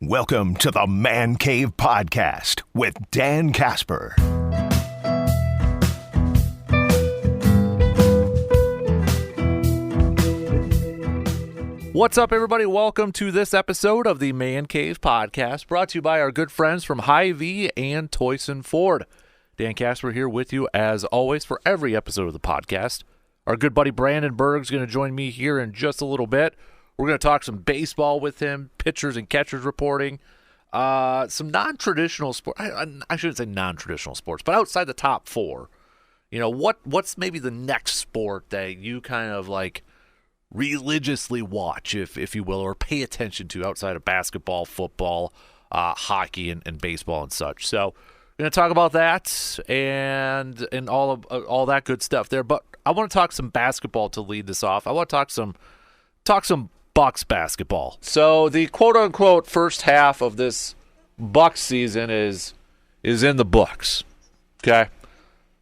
Welcome to the Man Cave Podcast with Dan Casper. What's up, everybody? Welcome to this episode of the Man Cave Podcast, brought to you by our good friends from Hy-Vee and Toyson Ford. Dan Casper here with you, as always, for every episode of the podcast. Our good buddy Brandon Berg's going to join me here in just a little bit. We're going to talk some baseball with him, pitchers and catchers reporting, some non-traditional sports. I shouldn't say non-traditional sports, but outside the top four. You know, what's maybe the next sport that you kind of like religiously watch, if you will, or pay attention to outside of basketball, football, hockey, and baseball and such. So we're going to talk about that and all that good stuff there. But I want to talk some basketball to lead this off. I want to talk some Bucks basketball. So the quote-unquote first half of this Bucks season is in the books. Okay?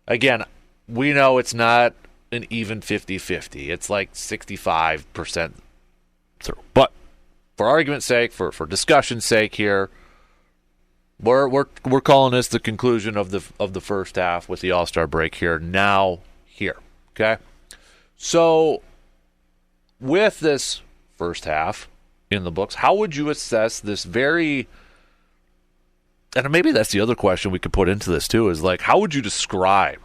Again, we know it's not an even 50-50. It's like 65% through. But for argument's sake, for discussion's sake here, we're calling this the conclusion of the first half with the All-Star break here. Okay? So with this first half in the books, how would you assess this very, and maybe that's the other question we could put into this too, is like, how would you describe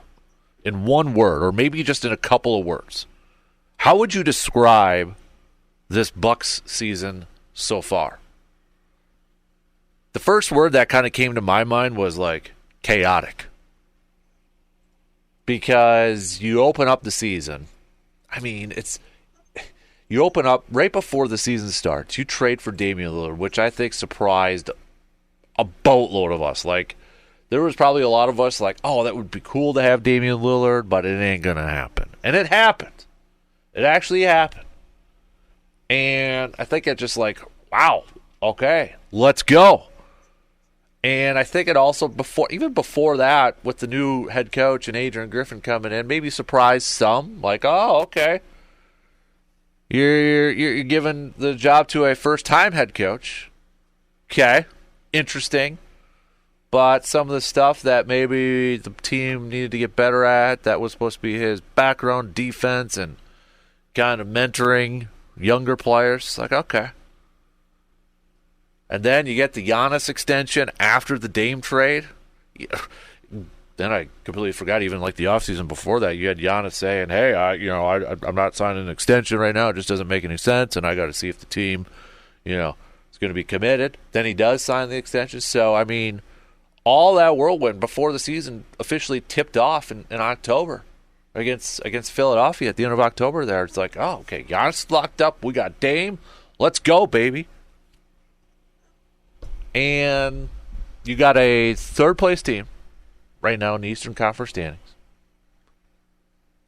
in one word, or maybe just in a couple of words, how would you describe this Bucks season so far? The first word that kind of came to my mind was like chaotic. Because you open up the season, you open up right before the season starts. You trade for Damian Lillard, which I think surprised a boatload of us. Like, there was probably a lot of us like, oh, that would be cool to have Damian Lillard, but it ain't going to happen. And it happened. It actually happened. And I think it just like, wow, okay, let's go. And I think it also, even before that, with the new head coach and Adrian Griffin coming in, maybe surprised some. Like, oh, okay. You're giving the job to a first-time head coach. Okay, interesting. But some of the stuff that maybe the team needed to get better at, that was supposed to be his background, defense, and kind of mentoring younger players. Like, okay. And then you get the Giannis extension after the Dame trade. Then I completely forgot, even like the offseason before that, you had Giannis saying, hey, I'm not signing an extension right now. It just doesn't make any sense, and I got to see if the team, is going to be committed. Then he does sign the extension. So, all that whirlwind before the season officially tipped off in October against Philadelphia at the end of October there. It's like, oh, okay, Giannis locked up. We got Dame. Let's go, baby. And you got a third-place team right now in the Eastern Conference standings.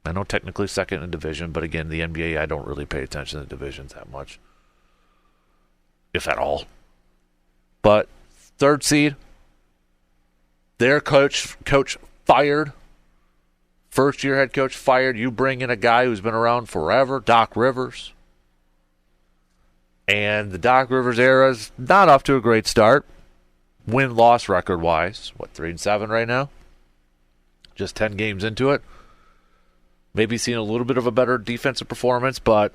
I know technically second in division, but again, the NBA, I don't really pay attention to the divisions that much, if at all. But third seed, their coach fired, first-year head coach fired. You bring in a guy who's been around forever, Doc Rivers. And the Doc Rivers era is not off to a great start. Win-loss record-wise, 3-7 right now? Just 10 games into it. Maybe seeing a little bit of a better defensive performance, but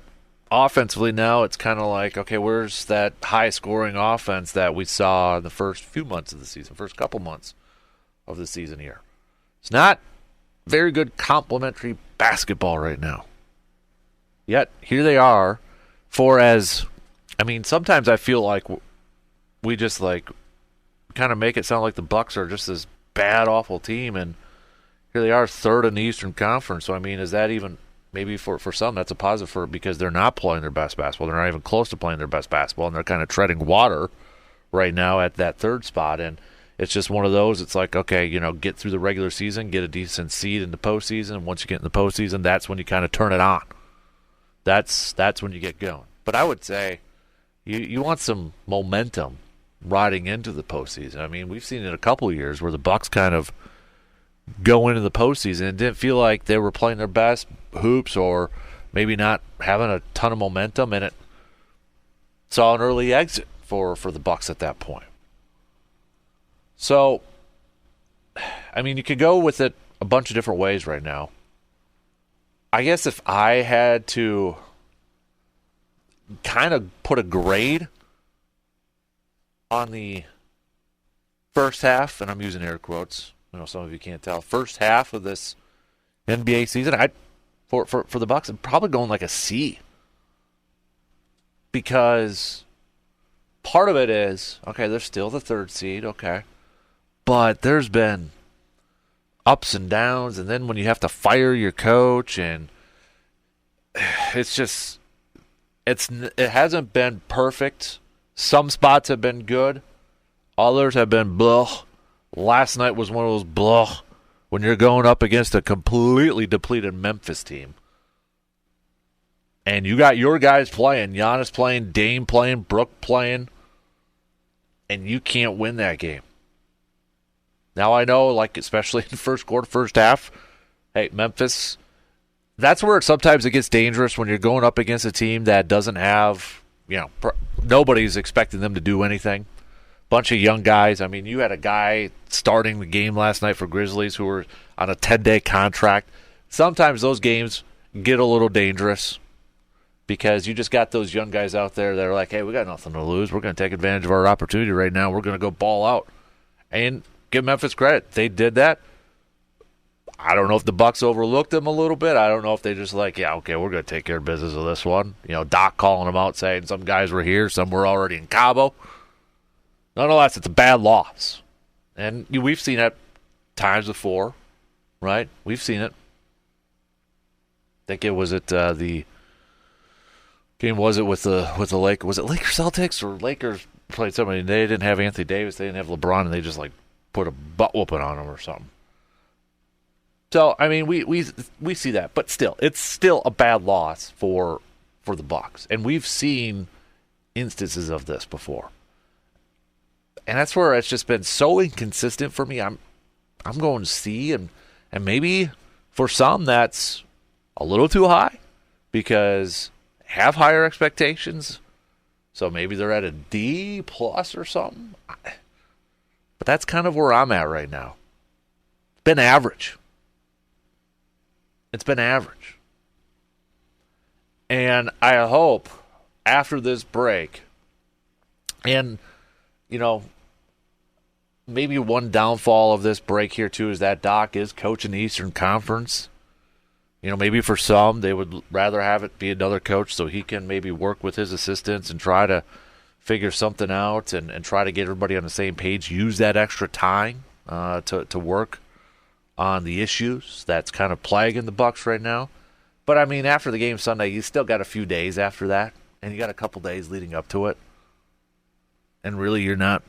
offensively now it's kind of like, okay, where's that high-scoring offense that we saw in the first few months of the season, first couple months of the season here? It's not very good complementary basketball right now. Yet, here they are sometimes I feel like we just like kind of make it sound like the Bucks are just this bad, awful team, and here they are, third in the Eastern Conference. So, is that even, maybe for some, that's a positive because they're not playing their best basketball. They're not even close to playing their best basketball, and they're kind of treading water right now at that third spot. And it's just one of those, it's like, okay, get through the regular season, get a decent seed in the postseason. Once you get in the postseason, that's when you kind of turn it on. That's when you get going. But I would say you want some momentum riding into the postseason. We've seen it a couple of years where the Bucks kind of go into the postseason and didn't feel like they were playing their best hoops, or maybe not having a ton of momentum, and it saw an early exit for the Bucks at that point. So, I mean, you could go with it a bunch of different ways right now. I guess if I had to kind of put a grade on the first half, and I'm using air quotes, some of you can't tell, first half of this NBA season, for the Bucks, I'm probably going like a C. Because part of it is, okay, they're still the third seed, okay. But there's been ups and downs, and then when you have to fire your coach, and it's just, it hasn't been perfect. Some spots have been good. Others have been blah. Last night was one of those blah when you're going up against a completely depleted Memphis team. And you got your guys playing, Giannis playing, Dame playing, Brook playing, and you can't win that game. Now I know, like, especially in the first quarter, first half, hey, Memphis, that's where sometimes it gets dangerous when you're going up against a team that doesn't have, nobody's expecting them to do anything. Bunch of young guys. I mean, you had a guy starting the game last night for Grizzlies who were on a 10-day contract. Sometimes those games get a little dangerous because you just got those young guys out there that are like, hey, we got nothing to lose. We're going to take advantage of our opportunity right now. We're going to go ball out. And give Memphis credit. They did that. I don't know if the Bucks overlooked them a little bit. I don't know if they just like, yeah, okay, we're going to take care of business with this one. Doc calling them out saying some guys were here, some were already in Cabo. Nonetheless, it's a bad loss. And we've seen it times before, right? We've seen it. I think it was at the game, was it with the Lakers? Was it Lakers Celtics or Lakers played somebody? They didn't have Anthony Davis, they didn't have LeBron, and they just like put a butt whooping on them or something. So, I mean, we see that, but still, it's still a bad loss for the Bucks. And we've seen instances of this before. And that's where it's just been so inconsistent for me. I'm going C, and maybe for some that's a little too high because have higher expectations. So maybe they're at a D plus or something. But that's kind of where I'm at right now. It's been average. It's been average. And I hope after this break, and maybe one downfall of this break here, too, is that Doc is coaching the Eastern Conference. Maybe for some, they would rather have it be another coach so he can maybe work with his assistants and try to figure something out and try to get everybody on the same page, use that extra time to work on the issues that's kind of plaguing the Bucks right now. But, I mean, after the game Sunday, you still got a few days after that, and you got a couple days leading up to it. And really, you're not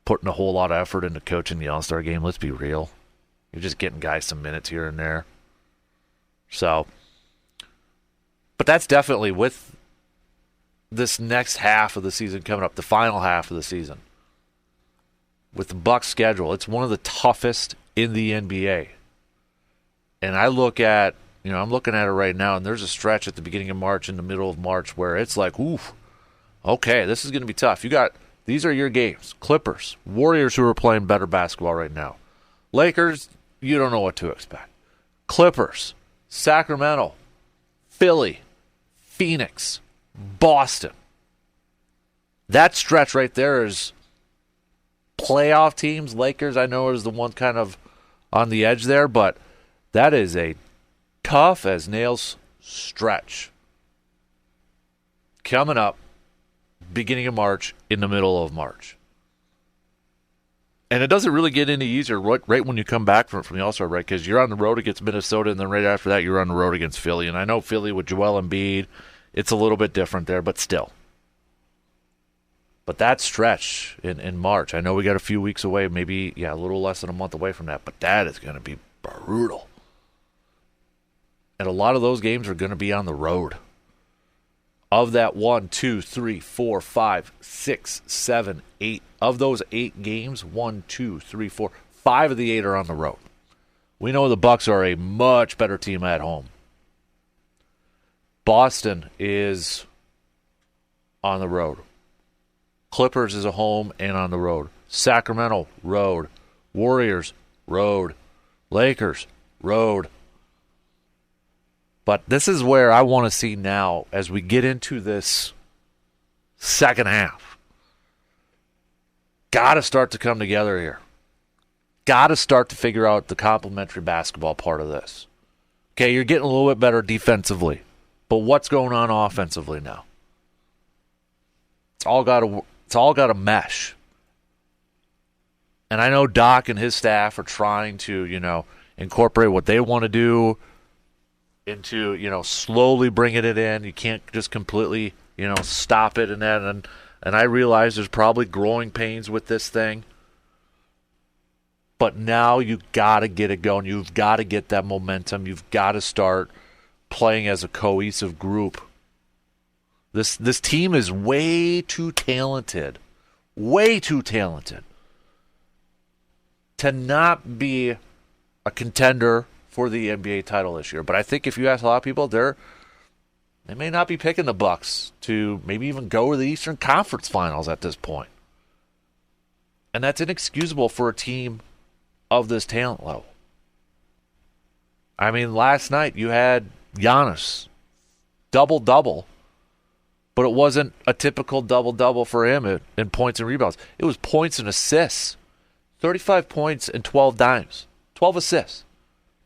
putting a whole lot of effort into coaching the All-Star game. Let's be real. You're just getting guys some minutes here and there. So, but that's definitely with this next half of the season coming up, the final half of the season. With the Bucks schedule, it's one of the toughest in the NBA. And I look at, I'm looking at it right now, and there's a stretch at the beginning of March, in the middle of March, where it's like, oof, okay, this is going to be tough. These are your games. Clippers, Warriors, who are playing better basketball right now. Lakers, you don't know what to expect. Clippers, Sacramento, Philly, Phoenix, Boston. That stretch right there is playoff teams. Lakers, I know, is the one kind of on the edge there, but that is a tough as nails stretch coming up beginning of March, in the middle of March. And it doesn't really get any easier right when you come back from the All-Star break, because you're on the road against Minnesota, and then right after that you're on the road against Philly. And I know Philly with Joel Embiid, it's a little bit different there, but still. But that stretch in March, I know we got a few weeks away, maybe a little less than a month away from that, but that is going to be brutal. And a lot of those games are going to be on the road. Of that 1, 2, 3, 4, 5, 6, 7, 8. Of those 8 games, 1, 2, 3, 4, 5 of the 8 are on the road. We know the Bucks are a much better team at home. Boston is on the road. Clippers is a home and on the road. Sacramento, road. Warriors, road. Lakers, road. But this is where I want to see now as we get into this second half. Got to start to come together here. Got to start to figure out the complementary basketball part of this. Okay, you're getting a little bit better defensively, but what's going on offensively now? It's all got to mesh. And I know Doc and his staff are trying to, incorporate what they want to do into, slowly bringing it in. You can't just completely, stop it and that. And I realize there's probably growing pains with this thing. But now you got to get it going. You've got to get that momentum. You've got to start playing as a cohesive group. This team is way too talented. Way too talented to not be a contender for the NBA title this year. But I think if you ask a lot of people, they may not be picking the Bucks to maybe even go to the Eastern Conference Finals at this point. And that's inexcusable for a team of this talent level. I mean, last night you had Giannis, double-double, but it wasn't a typical double-double for him in points and rebounds. It was points and assists. 35 points and 12 dimes. 12 assists.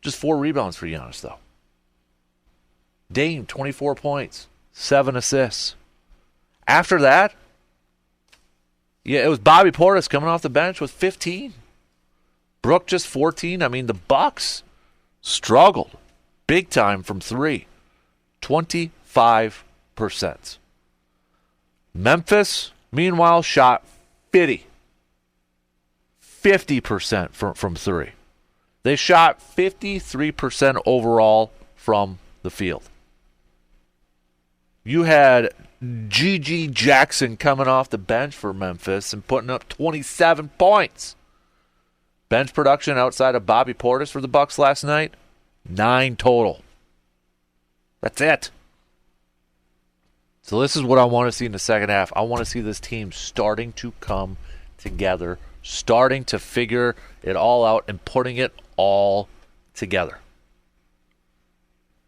Just 4 rebounds for Giannis, though. Dame, 24 points, 7 assists. After that, it was Bobby Portis coming off the bench with 15. Brook just 14. I mean, the Bucks struggled big time from 3. 25%. Memphis, meanwhile, shot 50% from 3. They shot 53% overall from the field. You had G.G. Jackson coming off the bench for Memphis and putting up 27 points. Bench production outside of Bobby Portis for the Bucks last night, 9 total. That's it. So this is what I want to see in the second half. I want to see this team starting to come together, starting to figure it all out and putting it all together.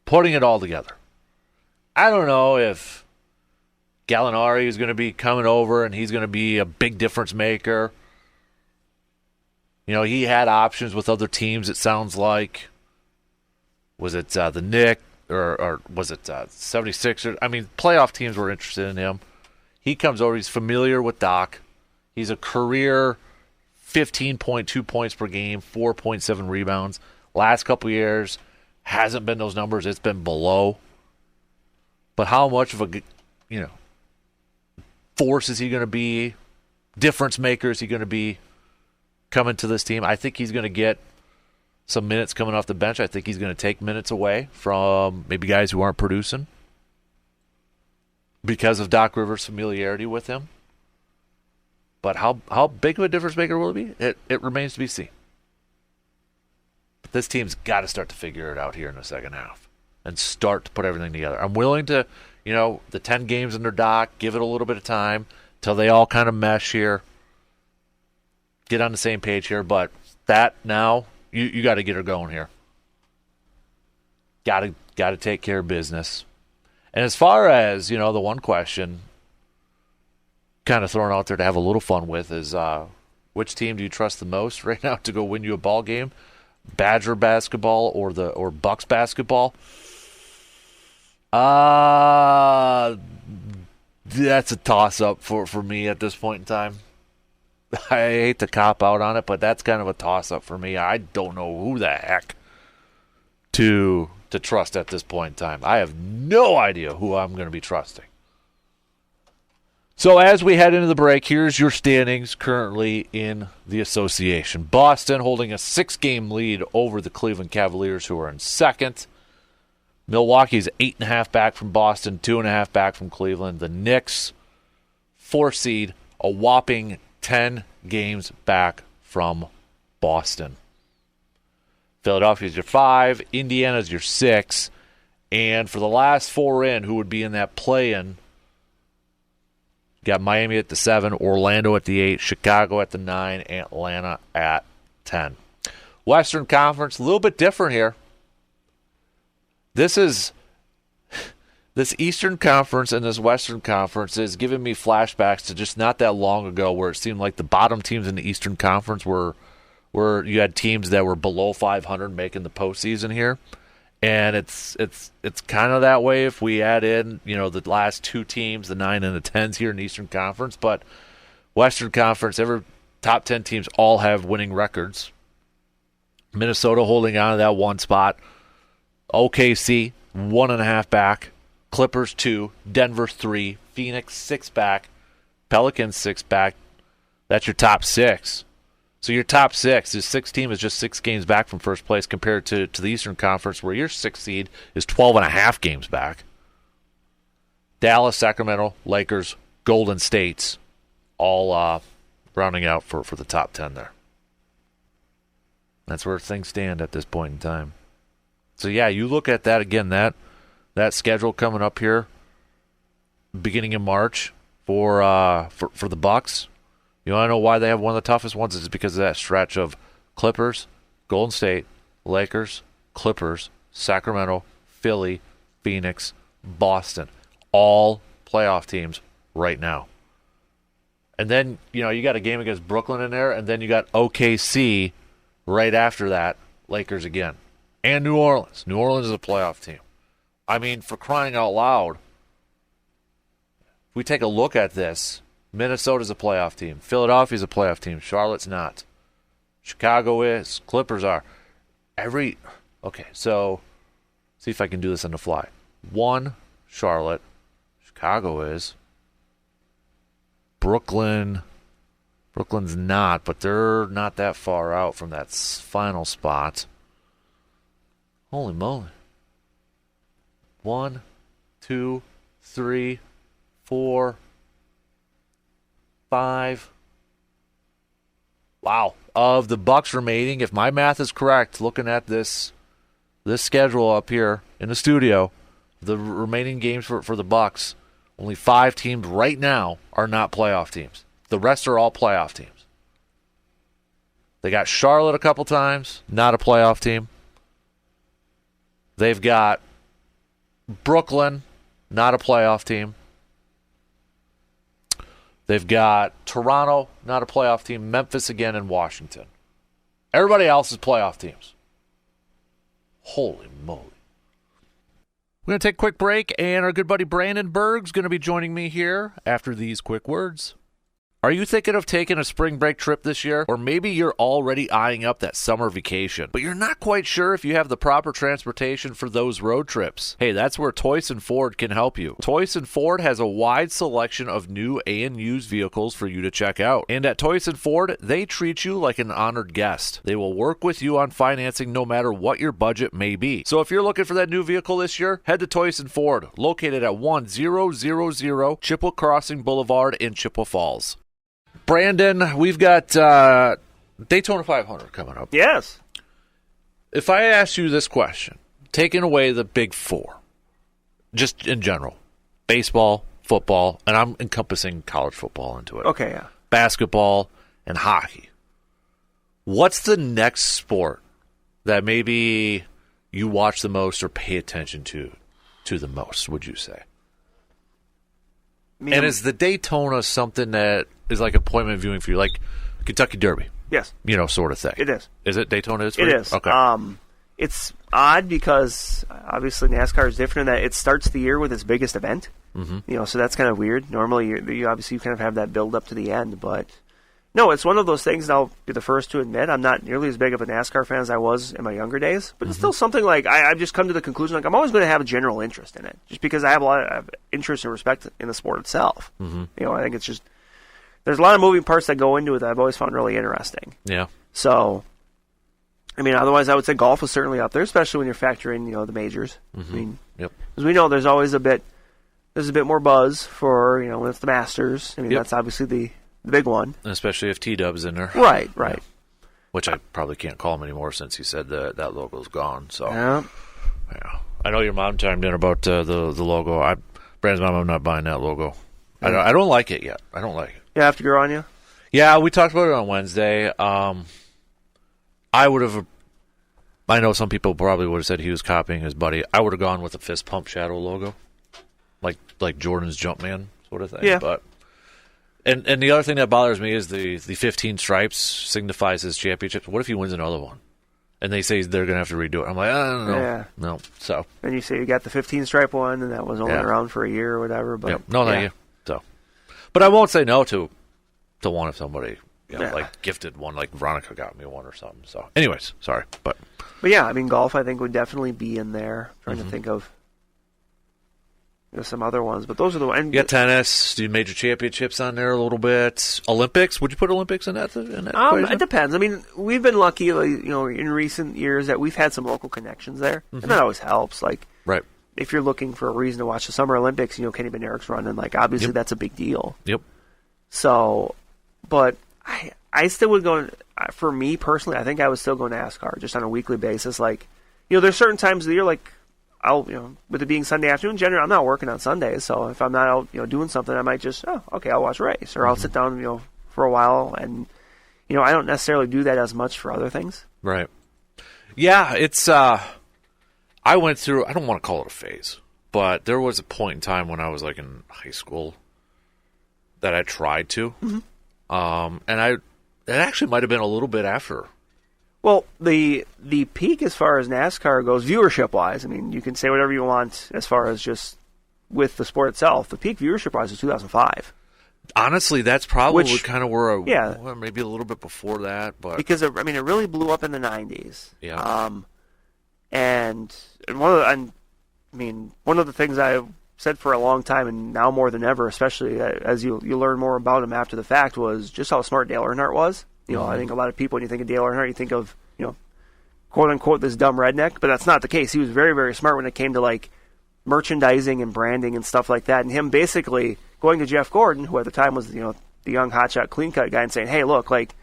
Putting it all together. I don't know if Gallinari is going to be coming over and he's going to be a big difference maker. He had options with other teams, it sounds like. Was it the Knicks or was it 76ers? I mean, playoff teams were interested in him. He comes over. He's familiar with Doc. He's a career 15.2 points per game, 4.7 rebounds. Last couple years, hasn't been those numbers. It's been below. But how much of a, force is he going to be? Difference maker is he going to be coming to this team? I think he's going to get some minutes coming off the bench. I think he's going to take minutes away from maybe guys who aren't producing because of Doc Rivers' familiarity with him. But how big of a difference maker will it be? It remains to be seen. But this team's got to start to figure it out here in the second half and start to put everything together. I'm willing to, the 10 games under Doc, give it a little bit of time till they all kind of mesh here, get on the same page here. But that now, you got to get her going here. Got to take care of business. And as far as, the one question kind of thrown out there to have a little fun with is which team do you trust the most right now to go win you a ball game? Badger basketball or Bucks basketball? That's a toss-up for me at this point in time. I hate to cop out on it, but that's kind of a toss-up for me. I don't know who the heck to trust at this point in time. I have no idea who I'm going to be trusting. So as we head into the break, here's your standings currently in the association. Boston holding a 6-game lead over the Cleveland Cavaliers, who are in second. Milwaukee's 8.5 back from Boston, 2.5 back from Cleveland. The Knicks, 4 seed, a whopping 10 games back from Boston. Philadelphia's your 5, Indiana's your 6, and for the last 4 in, who would be in that play-in, You got Miami at the 7, Orlando at the 8, Chicago at the 9, Atlanta at 10. Western Conference, a little bit different here. This Eastern Conference and this Western Conference is giving me flashbacks to just not that long ago where it seemed like the bottom teams in the Eastern Conference were you had teams that were below 500 making the postseason here. And it's kind of that way if we add in, the last two teams, the 9 and the 10s here in the Eastern Conference. But Western Conference, every top 10 teams all have winning records. Minnesota holding on to that one spot. OKC, 1.5 back. Clippers, 2. Denver, 3. Phoenix, 6 back. Pelicans, 6 back. That's your top 6. So your top 6, this 6 team is just 6 games back from first place compared to the Eastern Conference where your 6th seed is 12.5 games back. Dallas, Sacramento, Lakers, Golden States, all rounding out for the top 10 there. That's where things stand at this point in time. So yeah, you look at that again, that schedule coming up here, beginning in March for the Bucks. You want to know why they have one of the toughest ones? It's because of that stretch of Clippers, Golden State, Lakers, Clippers, Sacramento, Philly, Phoenix, Boston. All playoff teams right now. And then, you got a game against Brooklyn in there, and then you got OKC right after that, Lakers again. And New Orleans. New Orleans is a playoff team. I mean, for crying out loud, if we take a look at this, Minnesota's a playoff team. Philadelphia's a playoff team. Charlotte's not. Chicago is. Clippers are. Okay, so see if I can do this on the fly. 1, Charlotte. Chicago is. Brooklyn's not, but they're not that far out from that final spot. Holy moly. 1, 2, 3, 4, 5. Wow. Of the Bucks remaining, if my math is correct, looking at this schedule up here in the studio, the remaining games for the Bucks, only 5 teams right now are not playoff teams. The rest are all playoff teams. They got Charlotte a couple times, not a playoff team. They've got Brooklyn, not a playoff team. They've got Toronto, not a playoff team. Memphis again, and Washington. Everybody else is playoff teams. Holy moly. We're going to take a quick break, and our good buddy Brandon Berg's going to be joining me here after these quick words. Are you thinking of taking a spring break trip this year? Or maybe you're already eyeing up that summer vacation, but you're not quite sure if you have the proper transportation for those road trips. Hey, that's where Toyson Ford can help you. Toyson Ford has a wide selection of new and used vehicles for you to check out. And at Toyson Ford, they treat you like an honored guest. They will work with you on financing no matter what your budget may be. So if you're looking for that new vehicle this year, head to Toyson Ford, located at 1000 Chippewa Crossing Boulevard in Chippewa Falls. Brandon, we've got Daytona 500 coming up. Yes. If I ask you this question, taking away the big 4, just in general, baseball, football, and I'm encompassing college football into it. Okay, yeah. Basketball and hockey. What's the next sport that maybe you watch the most or pay attention to the most, would you say? And is the Daytona something that is like appointment viewing for you, like Kentucky Derby? Yes. Sort of thing. It is. Is it Daytona? It is. Okay. It's odd because obviously NASCAR is different in that it starts the year with its biggest event. Mm-hmm. So that's kind of weird. Normally, you obviously kind of have that build up to the end, but no, it's one of those things. And I'll be the first to admit I'm not nearly as big of a NASCAR fan as I was in my younger days, but it's still something like I've just come to the conclusion like I'm always going to have a general interest in it, just because I have a lot of interest and respect in the sport itself. Mm-hmm. I think it's just there's a lot of moving parts that go into it that I've always found really interesting. Yeah. So, otherwise I would say golf is certainly up there, especially when you're factoring the majors. Mm-hmm. As we know, there's always a bit more buzz for when it's the Masters. That's obviously the big one. Especially if T-Dub's in there. Right. Yeah. Which I probably can't call him anymore since he said that logo's gone. So, yeah. I know your mom chimed in about the logo. Brandon's mom, I'm not buying that logo. I don't like it yet. I don't like it. Yeah, have to grow on you? Yeah, we talked about it on Wednesday. I would have. I know some people probably would have said he was copying his buddy. I would have gone with a fist pump shadow logo, like Jordan's Jumpman sort of thing. Yeah. But and the other thing that bothers me is the 15 stripes signifies his championship. What if he wins another one? And they say they're going to have to redo it. I'm like, I don't know. Yeah. No. So. And you say you got the 15 stripe one, and that was only around for a year or whatever. But yep. No, thank you. So, but I won't say no to one if somebody like gifted one, like Veronica got me one or something. So, anyways, sorry, but yeah, I mean, golf I think would definitely be in there. I'm trying to think of some other ones, but those are the ones. You got tennis, do major championships on there a little bit. Olympics, would you put Olympics in that? It depends. I mean, we've been lucky, in recent years that we've had some local connections there, and that always helps. Like, right. If you're looking for a reason to watch the Summer Olympics, Kenny Bednarik's running. Like, obviously, that's a big deal. Yep. So, but I still would go. For me personally, I think I would still go NASCAR just on a weekly basis. Like, there's certain times of the year, like, with it being Sunday afternoon, generally I'm not working on Sundays, so if I'm not out, doing something, I might just, I'll watch a race, or I'll sit down, for a while, and, I don't necessarily do that as much for other things. Right. Yeah, it's, I went through, I don't want to call it a phase, but there was a point in time when I was, like, in high school that I tried to, and it actually might have been a little bit after. Well, the peak as far as NASCAR goes, viewership-wise, I mean, you can say whatever you want as far as just with the sport itself. The peak viewership-wise was 2005. Honestly, that's probably kind of where maybe a little bit before that. But because, it really blew up in the 90s. Yeah. And one of the things I've said for a long time, and now more than ever, especially as you learn more about him after the fact, was just how smart Dale Earnhardt was. I think a lot of people, when you think of Dale Earnhardt, you think of, quote unquote, this dumb redneck, but that's not the case. He was very, very smart when it came to like merchandising and branding and stuff like that. And him basically going to Jeff Gordon, who at the time was, the young hotshot clean cut guy, and saying, hey, look, like,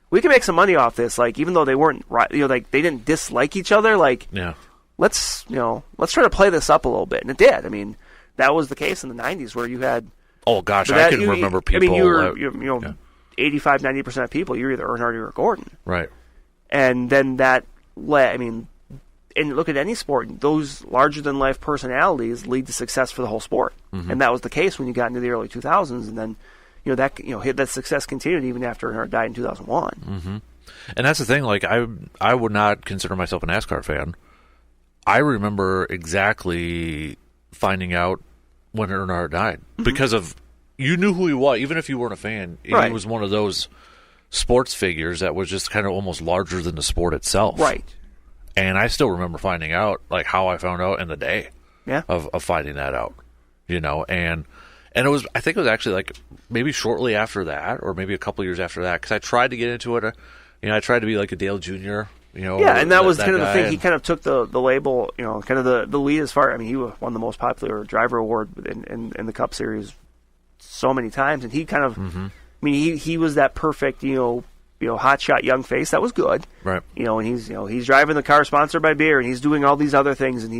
we can make some money off this. Like, even though they weren't, like, they didn't dislike each other, like, let's try to play this up a little bit. And it did. I mean, that was the case in the 90s where you had. Oh, gosh, I can remember people. I mean, 85, 90% of people, you're either Earnhardt or Gordon. Right. And then that and look at any sport, those larger-than-life personalities lead to success for the whole sport. And that was the case when you got into the early 2000s, and then, that success continued even after Earnhardt died in 2001. And that's the thing, like, I would not consider myself a NASCAR fan. I remember exactly finding out when Earnhardt died because of. You knew who he was, even if you weren't a fan. Right. He was one of those sports figures that was just kind of almost larger than the sport itself. Right. And I still remember finding out, like, how I found out in the day of finding that out, And it was, I think it was actually, like, maybe shortly after that or maybe a couple years after that, because I tried to get into it. I tried to be like a Dale Jr., Yeah, and that was kind of the thing. He kind of took the label, kind of the lead as far. I mean, he won the most popular driver award in the Cup Series so many times, and he kind of, I mean, he was that perfect, hotshot young face that was good, right? And he's driving the car sponsored by beer, and he's doing all these other things, and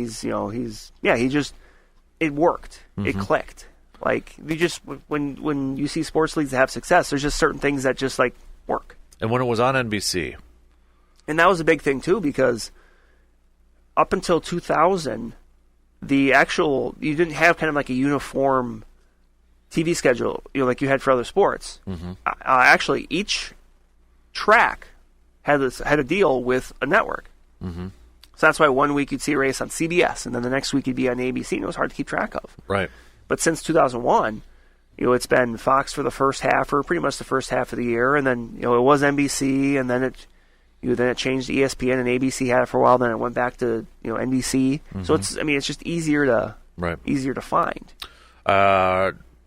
it worked, it clicked. Like, you just when you see sports leagues that have success, there's just certain things that just like work. And when it was on NBC, and that was a big thing too, because up until 2000, you didn't have kind of like a uniform TV schedule, like you had for other sports. Actually, each track had a deal with a network. So that's why one week you'd see a race on CBS, and then the next week you'd be on ABC, and it was hard to keep track of. Right. But since 2001, it's been Fox for the first half, or pretty much the first half of the year, and then it was NBC, and then it changed to ESPN, and ABC had it for a while. Then it went back to NBC. So it's just easier to find.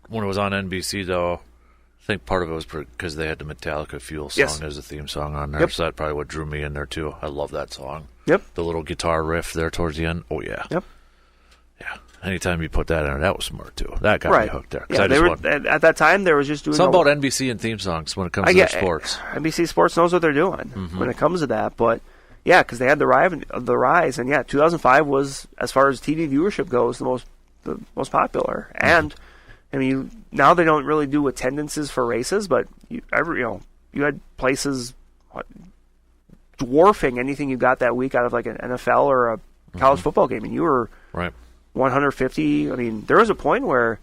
When it was on NBC, though, I think part of it was because they had the Metallica Fuel song as a theme song on there. So that probably what drew me in there, too. I love that song. Yep. The little guitar riff there towards the end. Oh, yeah. Yep. Yeah. Anytime you put that in there, that was smart, too. That got me hooked there. Yeah, at that time, they were just doing... Something about NBC and theme songs when it comes to their sports. NBC Sports knows what they're doing when it comes to that. But, yeah, because they had the rise. And, 2005 was, as far as TV viewership goes, the most popular. And... I mean, now they don't really do attendances for races, but you had places dwarfing anything you got that week out of like an NFL or a college football game, and you were 150. I mean, there was a point where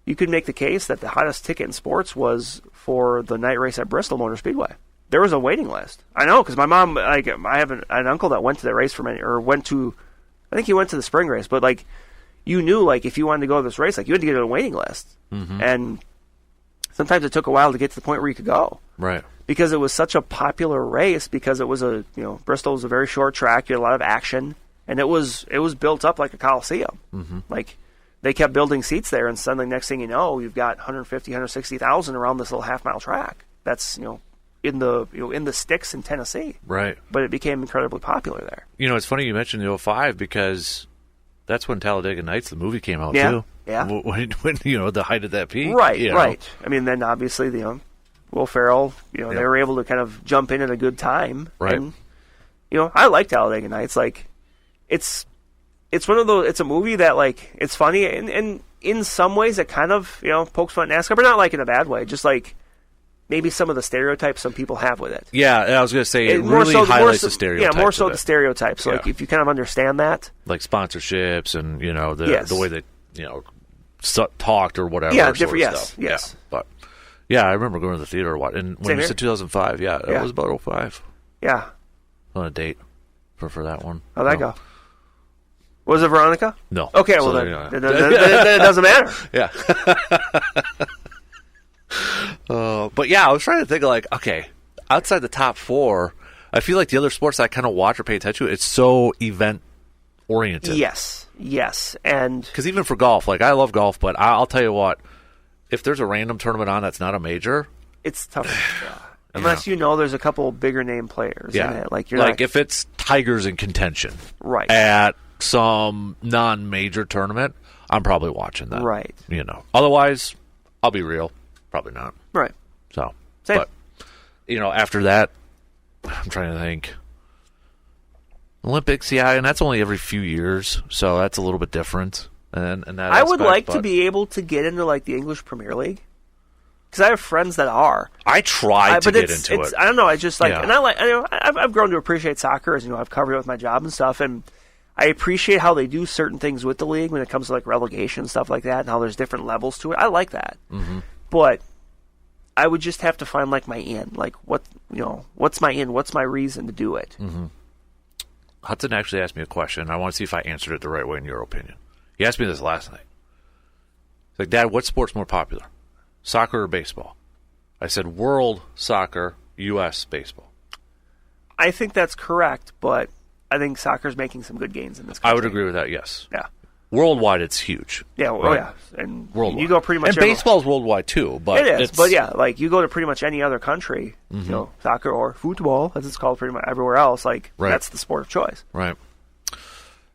you could make the case that the hottest ticket in sports was for the night race at Bristol Motor Speedway. There was a waiting list. I know, because my mom, like, I have an uncle that went to the race I think he went to the spring race, but like, you knew, like, if you wanted to go to this race, like, you had to get on a waiting list. And sometimes it took a while to get to the point where you could go. Right. Because it was such a popular race, because it was Bristol was a very short track, you had a lot of action, and it was built up like a coliseum. Like, they kept building seats there, and suddenly, next thing you know, you've got 150, 160,000 around this little half-mile track. That's, in the sticks in Tennessee. Right. But it became incredibly popular there. It's funny you mentioned the 05 because that's when Talladega Nights, the movie, came out too. Yeah. When the height of that peak. Right, right. I mean, then obviously, Will Ferrell, they were able to kind of jump in at a good time. Right. And, I like Talladega Nights. Like, it's one of those, it's a movie that, like, it's funny, and in some ways it kind of, pokes fun at NASCAR, but not like in a bad way. Just like, maybe some of the stereotypes some people have with it. Yeah, I was going to say, it really highlights the stereotypes. Yeah, more so the stereotypes. Like, if you kind of understand that. Like sponsorships and, the way they, talked or whatever. Yeah, different, stuff. Yes. Yeah, but, yeah, I remember going to the theater a lot. And when you said 2005, it was about 05. Yeah. On a date for that one. How'd that go? Was it Veronica? No. Okay, well, then it doesn't matter. Yeah. But yeah, I was trying to think of, like, okay, outside the top four, I feel like the other sports I kind of watch or pay attention to, it's so event oriented. Yes, and because even for golf, like, I love golf, but I'll tell you what, if there's a random tournament on that's not a major, it's tough. Unless there's a couple bigger name players in it, like if it's Tigers in contention, right, at some non-major tournament, I'm probably watching that, right. Otherwise, I'll be real. Probably not. Right. So, same. But, after that, I'm trying to think. Olympics, yeah, and that's only every few years, so that's a little bit different. And that I would like to be able to get into, like, the English Premier League, because I have friends that are. I tried to get into it. I don't know. I just like, and I've grown to appreciate soccer, as I've covered it with my job and stuff, and I appreciate how they do certain things with the league when it comes to, like, relegation and stuff like that, and how there's different levels to it. I like that. But I would just have to find, like, my in. Like, what's my in? What's my reason to do it? Hudson actually asked me a question. I want to see if I answered it the right way in your opinion. He asked me this last night. He's like, Dad, what sport's more popular, soccer or baseball? I said, world soccer, U.S. baseball. I think that's correct, but I think soccer's making some good gains in this country. I would agree with that, yes. Yeah. Worldwide, it's huge. Yeah, right? And worldwide. You go pretty much. And baseball's worldwide too, but it is. But yeah, like, you go to pretty much any other country, soccer or football, as it's called pretty much everywhere else. Like, that's the sport of choice. Right.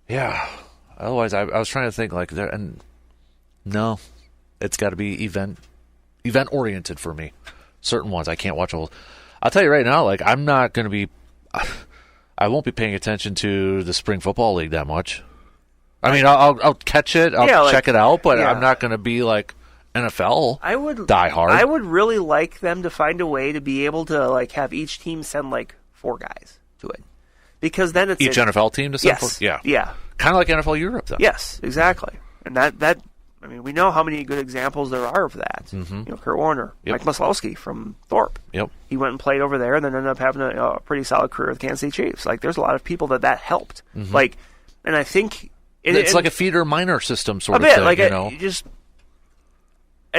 Yeah. Otherwise, I was trying to think, like, there, and no, it's got to be event oriented for me. Certain ones I can't watch all. I'll tell you right now, like, I'm not going to be. I won't be paying attention to the spring football league that much. I mean, I'll catch it, I'll check it out, but I'm not going to be like NFL. I would die hard. I would really like them to find a way to be able to, like, have each team send, like, 4 guys to it, because then it's each NFL team to send 4. Yeah, kind of like NFL Europe, though. Yes, exactly, and that I mean, we know how many good examples there are of that. Kurt Warner, Mike Maslowski from Thorpe. Yep, he went and played over there, and then ended up having a pretty solid career with the Kansas City Chiefs. Like, there's a lot of people that helped. Like, and I think. It's like a feeder minor system sort of thing, like,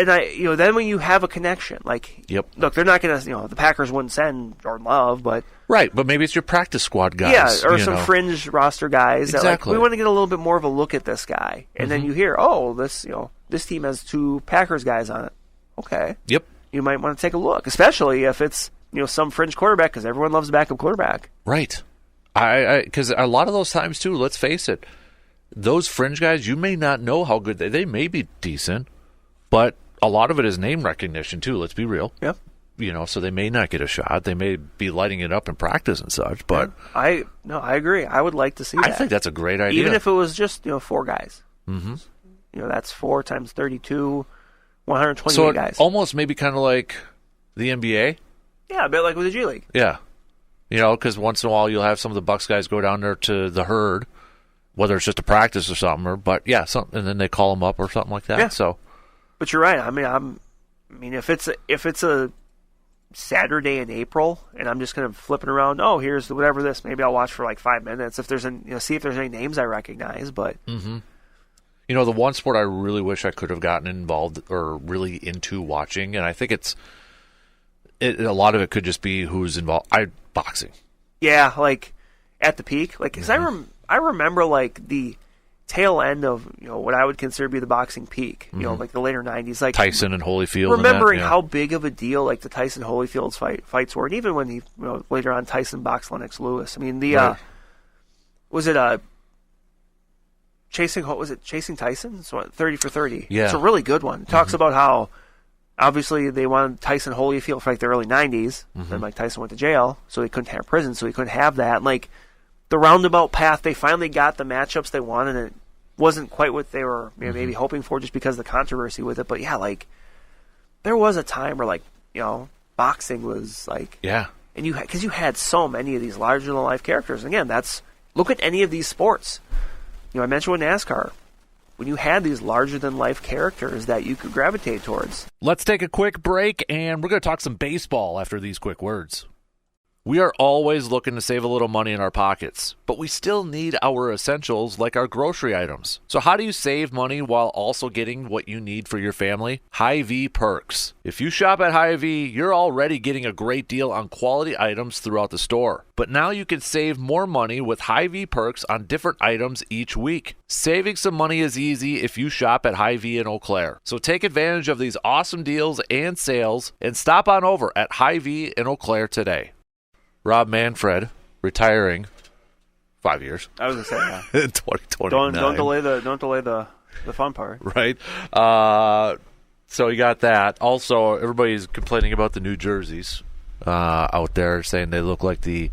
then when you have a connection, like, look, they're not going to, the Packers wouldn't send Jordan Love, but maybe it's your practice squad guys, or some fringe roster guys. Exactly. That, like, we want to get a little bit more of a look at this guy, and then you hear, this team has 2 Packers guys on it. Okay, you might want to take a look, especially if it's some fringe quarterback, because everyone loves a backup quarterback, right? Because a lot of those times too, let's face it. Those fringe guys, you may not know how good they may be decent, but a lot of it is name recognition too. Let's be real. Yep. So they may not get a shot. They may be lighting it up in practice and such. But I agree. I would like to see that. I think that's a great idea. Even if it was just 4 guys. That's 4 times 32. 128 guys. Almost maybe kind of like the NBA. Yeah, a bit like with the G League. Yeah. Because once in a while you'll have some of the Bucks guys go down there to the herd, whether it's just a practice or something, and then they call them up or something like that. Yeah. So, but you're right. I mean, if it's a Saturday in April and I'm just kind of flipping around, here's whatever this, maybe I'll watch for like 5 minutes if there's see if there's any names I recognize. But the one sport I really wish I could have gotten involved or really into watching, and I think a lot of it could just be who's involved. Boxing. Yeah, like at the peak, like because I remember like the tail end of what I would consider to be the boxing peak. Like the later '90s, like Tyson and Holyfield. Remembering how big of a deal like the Tyson Holyfield's fights were, and even when he later on Tyson boxed Lennox Lewis. I mean was it Chasing Tyson? So 30 for 30. Yeah, it's a really good one. It talks about how. Obviously, they wanted Tyson Holyfield for like the early 90s. Then Mike Tyson went to jail, so he couldn't have prison, so he couldn't have that. And, like, the roundabout path, they finally got the matchups they wanted, and it wasn't quite what they were maybe hoping for just because of the controversy with it. But, yeah, like, there was a time where, like, boxing was, like... Yeah. And because you had so many of these larger-than-life characters. And, again, look at any of these sports. I mentioned with NASCAR. When you had these larger-than-life characters that you could gravitate towards. Let's take a quick break, and we're going to talk some baseball after these quick words. We are always looking to save a little money in our pockets, but we still need our essentials like our grocery items. So how do you save money while also getting what you need for your family? Hy-Vee Perks. If you shop at Hy-Vee, you're already getting a great deal on quality items throughout the store. But now you can save more money with Hy-Vee Perks on different items each week. Saving some money is easy if you shop at Hy-Vee in Eau Claire. So take advantage of these awesome deals and sales and stop on over at Hy-Vee in Eau Claire today. Rob Manfred, retiring 5 years. I was going to say, yeah. In 2029. Don't delay the fun part. Right. So you got that. Also, everybody's complaining about the new jerseys out there, saying they look like the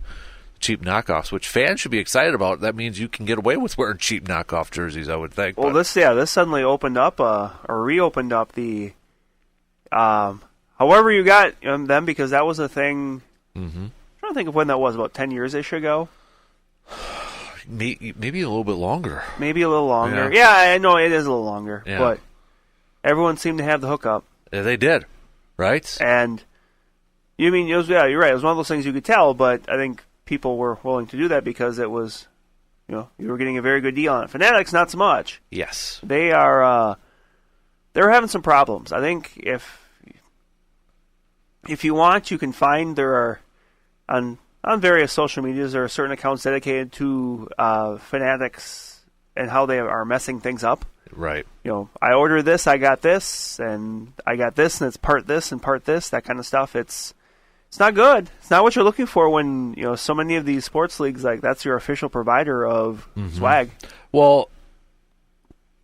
cheap knockoffs, which fans should be excited about. That means you can get away with wearing cheap knockoff jerseys, I would think. Well, this suddenly opened up, or reopened up the, however you got them, because that was a thing. I'm trying to think of when that was, about 10 years-ish ago. Maybe a little bit longer. Maybe a little longer. Yeah, I know it is a little longer. Yeah. But everyone seemed to have the hookup. Yeah, they did, right? And you're right. It was one of those things you could tell, but I think people were willing to do that because it was, you were getting a very good deal on it. Fanatics, not so much. Yes. They are, they're having some problems. I think if you want, you can find there are, on various social medias, there are certain accounts dedicated to Fanatics and how they are messing things up. Right. I ordered this, I got this, and it's part this and part this, that kind of stuff. It's not good. It's not what you're looking for when, so many of these sports leagues, like, that's your official provider of swag. Well,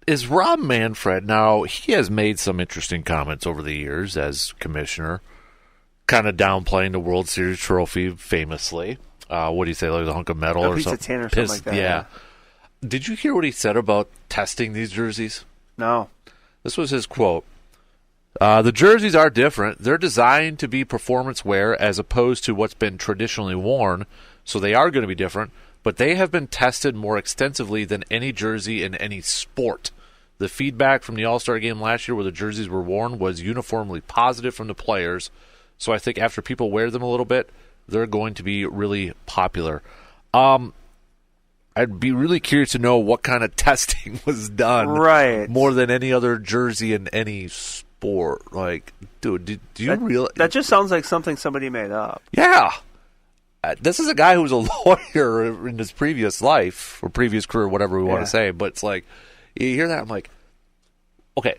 is Rob Manfred, now, he has made some interesting comments over the years as commissioner, kind of downplaying the World Series trophy famously. What do you say, like a hunk of metal or something? A tin or something like that. Yeah. Did you hear what he said about testing these jerseys? No. This was his quote. The jerseys are different. They're designed to be performance wear as opposed to what's been traditionally worn, so they are going to be different, but they have been tested more extensively than any jersey in any sport. The feedback from the All-Star game last year where the jerseys were worn was uniformly positive from the players. So I think after people wear them a little bit, they're going to be really popular. I'd be really curious to know what kind of testing was done. Right. More than any other jersey in any sport. Like, dude, do you realize? That just sounds like something somebody made up. Yeah. This is a guy who was a lawyer in his previous life, or previous career, whatever we want to say. But it's like, you hear that, I'm like, okay.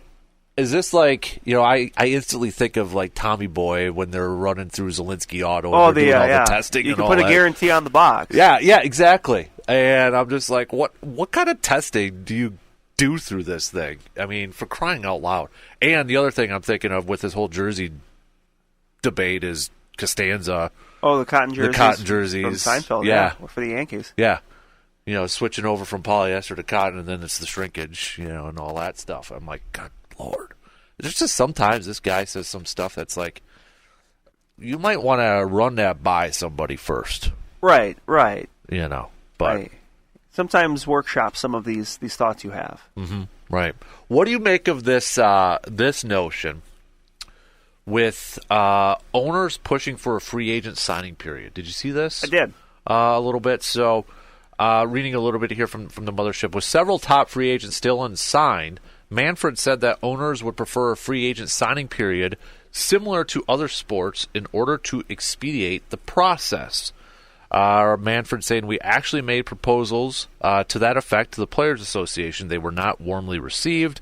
Is this like, I instantly think of like Tommy Boy when they're running through Zelensky Auto and they're doing all the testing you and can all put that. A guarantee on the box. Yeah, exactly. And I'm just like, what kind of testing do you do through this thing? I mean, for crying out loud. And the other thing I'm thinking of with this whole jersey debate is Costanza. Oh, the cotton jerseys. The cotton jerseys. From Seinfeld, yeah. For the Yankees. Yeah. Switching over from polyester to cotton, and then it's the shrinkage, and all that stuff. I'm like, God Lord. there's just sometimes this guy says some stuff that's like, you might want to run that by somebody first. Right. You know, but right. Sometimes workshop some of these thoughts you have. Mm-hmm. Right. What do you make of this this notion with owners pushing for a free agent signing period? Did you see this? I did. A little bit. So, reading a little bit here from the mothership, with several top free agents still unsigned, Manfred said that owners would prefer a free agent signing period similar to other sports in order to expedite the process. Manfred saying, we actually made proposals to that effect to the Players Association. They were not warmly received.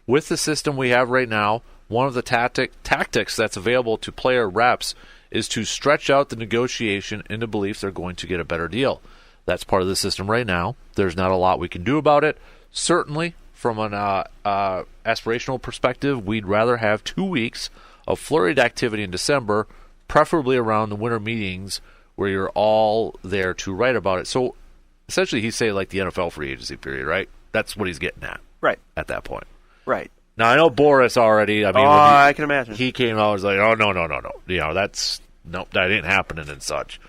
With the system we have right now, one of the tactics that's available to player reps is to stretch out the negotiation in the belief they're going to get a better deal. That's part of the system right now. There's not a lot we can do about it. Certainly, from an aspirational perspective, we'd rather have 2 weeks of flurried activity in December, preferably around the winter meetings where you're all there to write about it. So essentially he's saying like the NFL free agency period, right? That's what he's getting at. Right. At that point. Right. Now I know Boris already, I mean, I can imagine. He came out and was like, oh, no. You know, that ain't happening and such.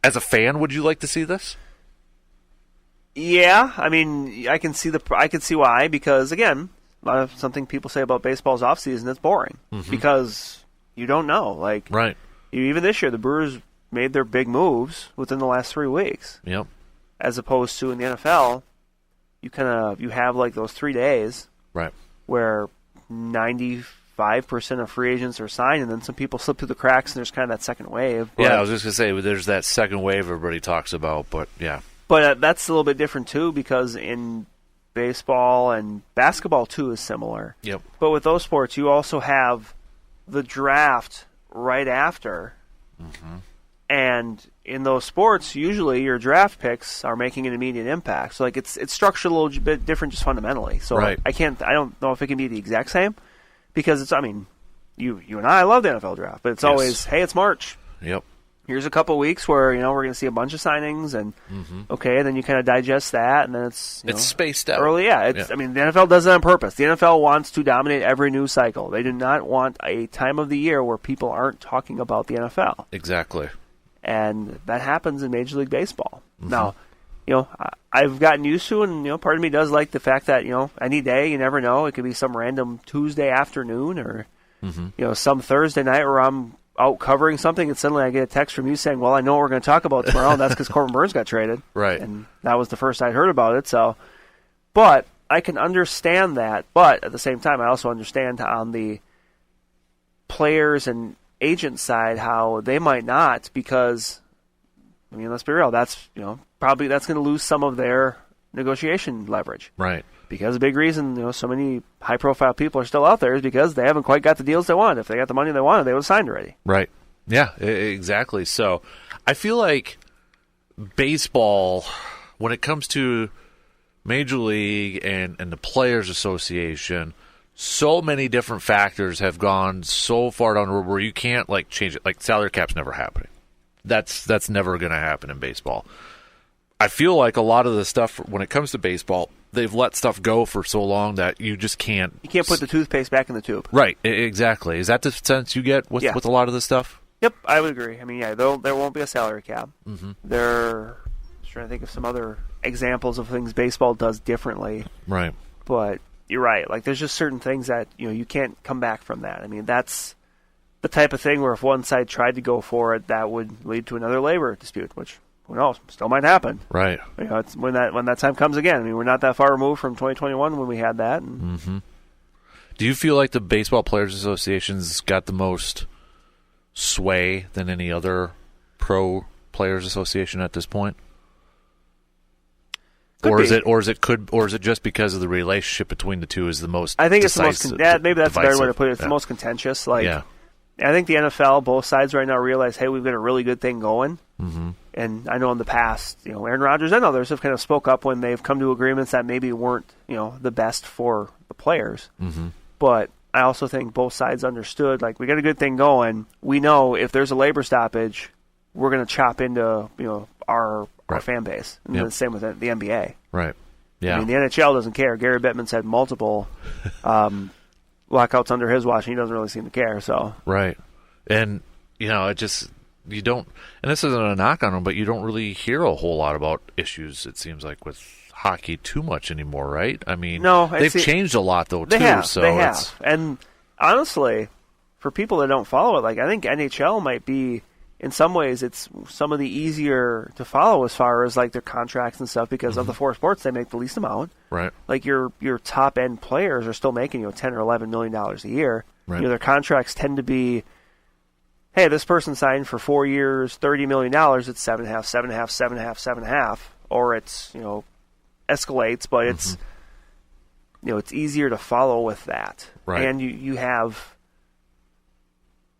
As a fan, would you like to see this? Yeah, I mean, I can see why, because again, a lot of something people say about baseball's offseason, it's boring because you don't know. Like, right. Even this year, the Brewers made their big moves within the last 3 weeks. Yep. As opposed to in the NFL, you have like those 3 days, right, where 95% of free agents are signed, and then some people slip through the cracks, and there's kind of that second wave. But, yeah, I was just gonna say there's that second wave everybody talks about, but yeah. But that's a little bit different too, because in baseball and basketball too is similar. Yep. But with those sports, you also have the draft right after. And in those sports, usually your draft picks are making an immediate impact. So like it's structured a little bit different just fundamentally. So right. I don't know if it can be the exact same, because it's, I mean, you and I love the NFL draft, but it's always, hey, it's March. Yep. Here's a couple weeks where, we're going to see a bunch of signings, and okay, then you kind of digest that, and then it's spaced out early. Yeah, I mean, the NFL does it on purpose. The NFL wants to dominate every news cycle. They do not want a time of the year where people aren't talking about the NFL. Exactly. And that happens in Major League Baseball. Now, I've gotten used to it, and part of me does like the fact that any day, you never know, it could be some random Tuesday afternoon or some Thursday night where I'm out covering something, and suddenly I get a text from you saying, well, I know what we're going to talk about tomorrow, and that's because Corbin Burns got traded. Right. And that was the first I'd heard about it. So, but I can understand that. But at the same time, I also understand on the players and agent side how they might not, because, I mean, let's be real, that's, probably that's going to lose some of their negotiation leverage. Right. Because a big reason, so many high-profile people are still out there is because they haven't quite got the deals they want. If they got the money they wanted, they would have signed already. Right. Yeah, exactly. So I feel like baseball, when it comes to Major League and the Players Association, so many different factors have gone so far down the road where you can't change it. Like salary cap's never happening. That's never going to happen in baseball. I feel like a lot of the stuff when it comes to baseball, they've let stuff go for so long that you just can't. You can't put the toothpaste back in the tube. Right. Exactly. Is that the sense you get with a lot of this stuff? Yep, I would agree. I mean, there won't be a salary cap. They're trying to think of some other examples of things baseball does differently. Right. But you're right. Like, there's just certain things that you can't come back from that. I mean, that's the type of thing where if one side tried to go for it, that would lead to another labor dispute, which, who knows, still might happen. Right. It's when that time comes again. I mean, we're not that far removed from 2021 when we had that. And Do you feel like the Baseball Players Association's got the most sway than any other pro players association at this point? Or is it just because of the relationship between the two is the most? I think it's the most. Maybe that's a better way to put it. It's the most contentious. I think the NFL, both sides right now realize, hey, we've got a really good thing going. And I know in the past, Aaron Rodgers and others have kind of spoke up when they've come to agreements that maybe weren't, the best for the players. But I also think both sides understood, we got a good thing going. We know if there's a labor stoppage, we're going to chop into, our fan base. And the same with the NBA. Right. Yeah. I mean, the NHL doesn't care. Gary Bettman said multiple lockouts under his watch, and he doesn't really seem to care. So Right. And, it just, you don't, and this isn't a knock on him, but you don't really hear a whole lot about issues, it seems like, with hockey too much anymore, right? I mean, no, they've changed a lot, though, they too. Have, so they have. And honestly, for people that don't follow it, like, I think NHL might be, in some ways, it's some of the easier to follow as far as like their contracts and stuff, because of the four sports, they make the least amount. Right. Like your top end players are still making $10 or $11 million a year. Right. Their contracts tend to be, hey, this person signed for 4 years, $30 million. It's 7.5, 7.5, 7.5, 7.5, or it's escalates, but it's it's easier to follow with that. Right. And you have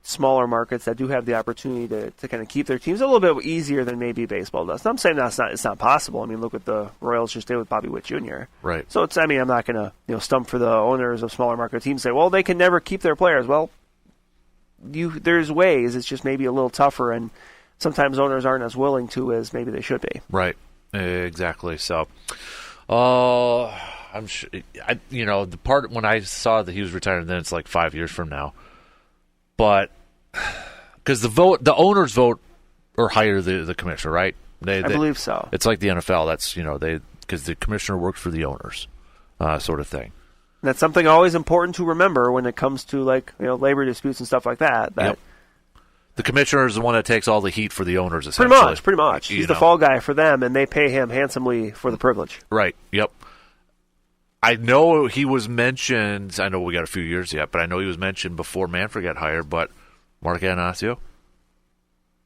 smaller markets that do have the opportunity to kind of keep their teams a little bit easier than maybe baseball does. And I'm saying it's not possible. I mean, look what the Royals just did with Bobby Witt Jr. Right. So I'm not going to stump for the owners of smaller market teams and say, well, they can never keep their players. Well, there's ways. It's just maybe a little tougher, and sometimes owners aren't as willing to as maybe they should be. Right. Exactly. So, I'm sure. The part when I saw that he was retiring, then it's like 5 years from now. But because the owners vote or hire the commissioner, right? I believe so. It's like the NFL. That's because the commissioner works for the owners, sort of thing. That's something always important to remember when it comes to labor disputes and stuff like that. Yep. The commissioner is the one that takes all the heat for the owners, essentially. Pretty much. He's the fall guy for them, and they pay him handsomely for the privilege. Right. Yep. I know he was mentioned. I know we got a few years yet, but I know he was mentioned before Manfred got hired. But Mark Anastasio,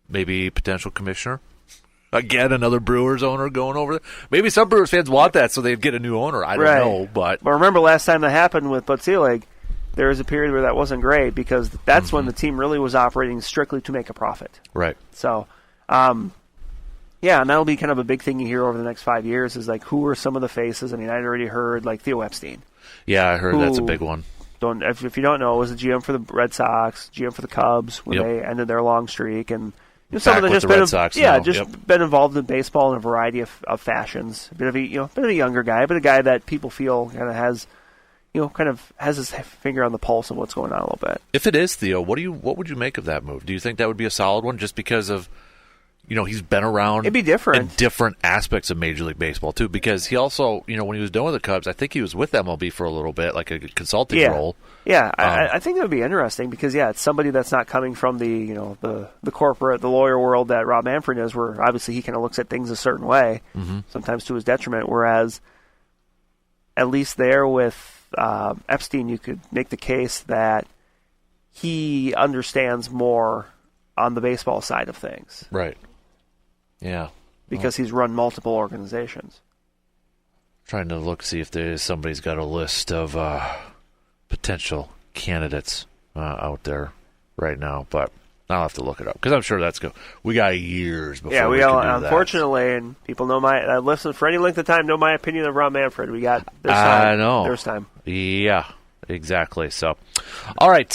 maybe potential commissioner. Again, another Brewers owner going over there. Maybe some Brewers fans want that so they'd get a new owner. I don't know, but remember last time that happened with Bud Selig, there was a period where that wasn't great because that's when the team really was operating strictly to make a profit. Right. So, and that'll be kind of a big thing you hear over the next 5 years is like who are some of the faces. I mean, I'd already heard like Theo Epstein. Yeah, I heard that's a big one. If you don't know, was a GM for the Red Sox, GM for the Cubs when they ended their long streak, and some of them just Red Sox been involved in baseball in a variety of fashions. A bit of a younger guy, but a guy that people feel kind of has his finger on the pulse of what's going on a little bit. If it is Theo, what would you make of that move? Do you think that would be a solid one, just because of he's been around? It'd be different in different aspects of Major League Baseball too, because he also when he was done with the Cubs, I think he was with MLB for a little bit, like a consulting role. Yeah, I think that would be interesting because it's somebody that's not coming from the corporate, the lawyer world that Rob Manfred is, where obviously he kind of looks at things a certain way, sometimes to his detriment. Whereas, at least there with Epstein, you could make the case that he understands more on the baseball side of things. Right. Yeah. Because he's run multiple organizations. Trying to see if somebody's got a list of potential candidates out there right now, but I'll have to look it up because I'm sure that's good. We got years before we can do that. Unfortunately, and people know listen for any length of time, know my opinion of Rob Manfred. We got this time. I know. There's time. Yeah, exactly. So, all right.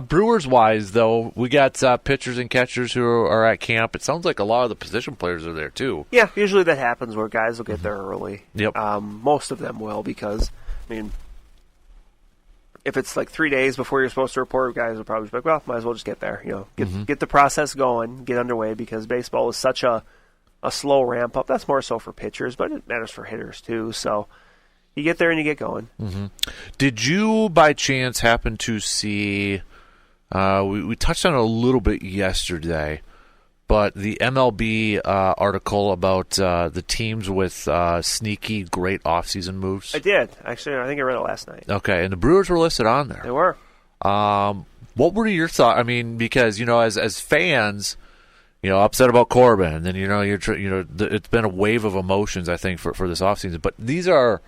Brewers-wise, though, we got pitchers and catchers who are at camp. It sounds like a lot of the position players are there, too. Yeah, usually that happens where guys will get there early. Yep. Most of them will because, if it's like 3 days before you're supposed to report, guys will probably be like, well, might as well just get there. Get the process going, get underway, because baseball is such a slow ramp up. That's more so for pitchers, but it matters for hitters too. So you get there and you get going. Mm-hmm. Did you, by chance, happen to see? We touched on it a little bit yesterday, but the MLB article about the teams with sneaky, great offseason moves? I did. Actually, I think I read it last night. Okay, and the Brewers were listed on there. They were. What were your thoughts? I mean, because, as fans, upset about Corbin, and then, it's been a wave of emotions, I think, for this offseason. But these are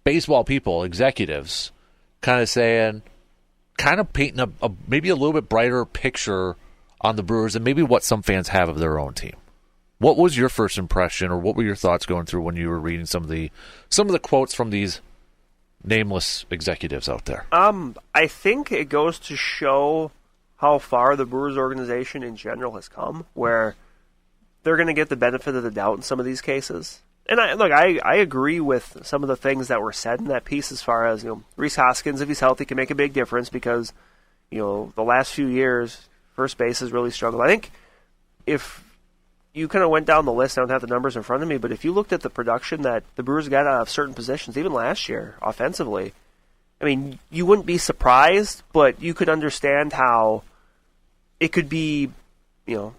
baseball people, executives, kind of painting a maybe a little bit brighter picture on the Brewers and maybe what some fans have of their own team. What was your first impression, or what were your thoughts going through when you were reading some of the quotes from these nameless executives out there? I think it goes to show how far the Brewers organization in general has come, where they're going to get the benefit of the doubt in some of these cases. And I agree with some of the things that were said in that piece as far as, Rhys Hoskins, if he's healthy, can make a big difference because, the last few years, first base has really struggled. I think if you kind of went down the list, I don't have the numbers in front of me, but if you looked at the production that the Brewers got out of certain positions, even last year, offensively, I mean, you wouldn't be surprised, but you could understand how it could be,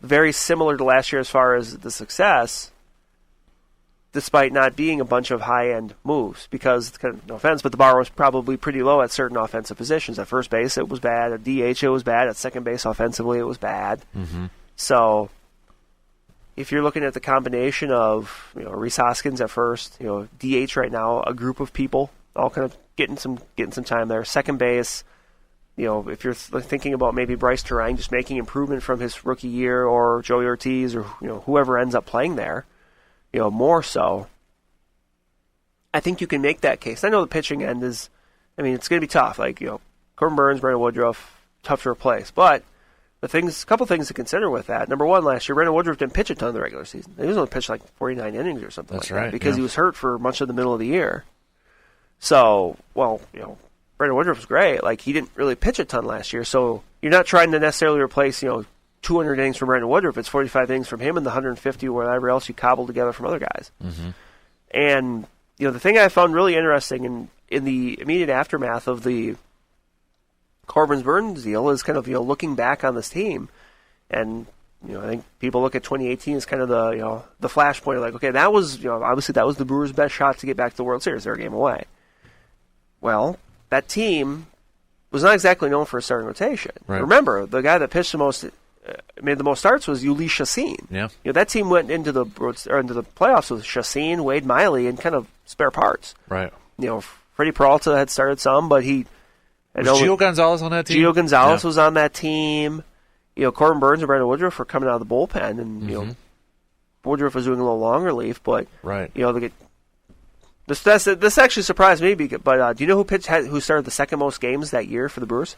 very similar to last year as far as the success, despite not being a bunch of high-end moves, because, no offense, but the bar was probably pretty low at certain offensive positions. At first base, it was bad. At DH, it was bad. At second base, offensively, it was bad. Mm-hmm. So, if you're looking at the combination of, Rhys Hoskins at first, DH right now, a group of people all kind of getting some time there. Second base, if you're thinking about maybe Bryce Terang just making improvement from his rookie year, or Joey Ortiz, or whoever ends up playing there, more so, I think you can make that case. I know the pitching end is, it's going to be tough. Like, Corbin Burns, Brandon Woodruff, tough to replace. But a couple things to consider with that. Number one, last year, Brandon Woodruff didn't pitch a ton in the regular season. He was only pitched like 49 innings or something. That's like right, that because he was hurt for much of the middle of the year. So, Brandon Woodruff was great. Like, he didn't really pitch a ton last year. So you're not trying to necessarily replace, 200 innings from Brandon Woodruff. It's 45 innings from him and the 150 whatever else you cobbled together from other guys. Mm-hmm. And, the thing I found really interesting in the immediate aftermath of the Corbin Burns deal is kind of, looking back on this team. And, I think people look at 2018 as kind of the flashpoint. Like, okay, that was, obviously that was the Brewers' best shot to get back to the World Series. They're a game away. Well, that team was not exactly known for a starting rotation. Right. Remember, the guy that pitched the most, made the most starts was Ulysses Chassin. Yeah. that team went into the playoffs with Chassin, Wade Miley, and kind of spare parts. Right. Freddie Peralta had started some, but he... Was Gio Gonzalez on that team? Gio Gonzalez was on that team. Corbin Burns and Brandon Woodruff were coming out of the bullpen, and Woodruff was doing a little long relief, but this actually surprised me. But do you know who started the second most games that year for the Brewers?